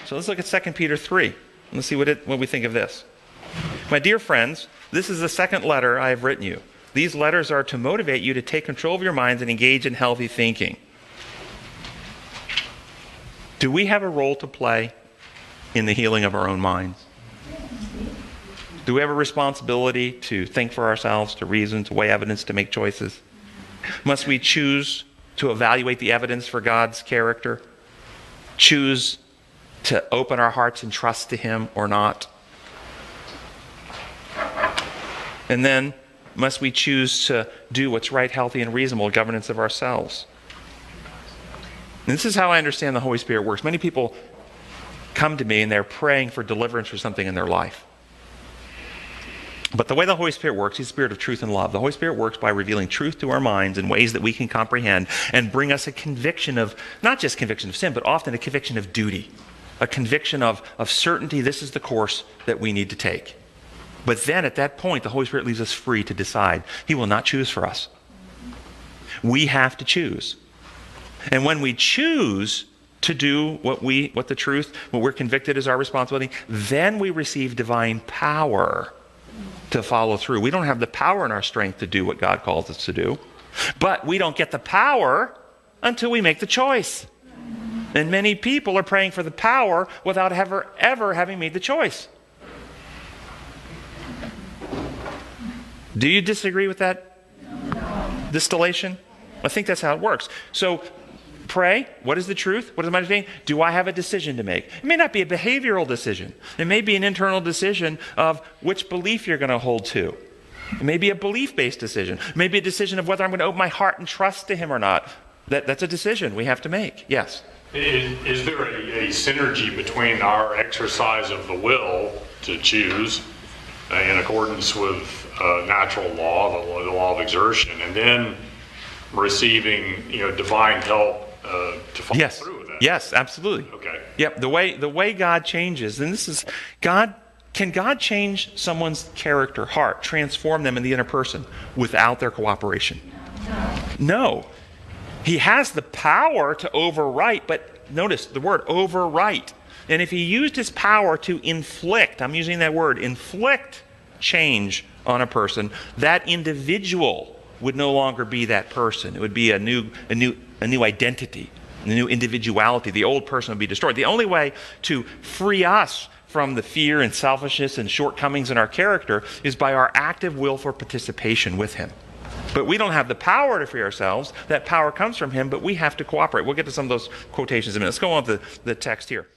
So let's look at 2 Peter 3. Let's see what we think of this. My dear friends, this is the second letter I have written you. These letters are to motivate you to take control of your minds and engage in healthy thinking. Do we have a role to play in the healing of our own minds? Do we have a responsibility to think for ourselves, to reason, to weigh evidence, to make choices? Must we choose to evaluate the evidence for God's character? Choose to open our hearts and trust to Him or not? And then, must we choose to do what's right, healthy, and reasonable governance of ourselves? And this is how I understand the Holy Spirit works. Many people come to me and they're praying for deliverance for something in their life. But the way the Holy Spirit works, He's the Spirit of truth and love. The Holy Spirit works by revealing truth to our minds in ways that we can comprehend and bring us a conviction of, not just conviction of sin, but often a conviction of duty. A conviction of certainty, this is the course that we need to take. But then at that point, the Holy Spirit leaves us free to decide. He will not choose for us. We have to choose. And when we choose to do what we're convicted is our responsibility, then we receive divine power to follow through. We don't have the power in our strength to do what God calls us to do. But we don't get the power until we make the choice. And many people are praying for the power without ever having made the choice. Do you disagree with that distillation? I think that's how it works. So pray. What is the truth? What is my understanding? Do I have a decision to make? It may not be a behavioral decision. It may be an internal decision of which belief you're going to hold to. It may be a belief-based decision. It may be a decision of whether I'm going to open my heart and trust to Him or not. That's a decision we have to make. Yes? Is there a synergy between our exercise of the will to choose in accordance with natural law, the law of exertion, and then receiving divine help to follow through with that? Yes, absolutely. Okay. Yep. The way God changes, and this is God. Can God change someone's character, heart, transform them in the inner person without their cooperation? No. He has the power to overwrite, but notice the word overwrite. And if He used His power to inflict, I'm using that word, inflict change on a person, that individual would no longer be that person. It would be a new identity, a new individuality. The old person would be destroyed. The only way to free us from the fear and selfishness and shortcomings in our character is by our active will for participation with Him. But we don't have the power to free ourselves. That power comes from Him, but we have to cooperate. We'll get to some of those quotations in a minute. Let's go on to the text here.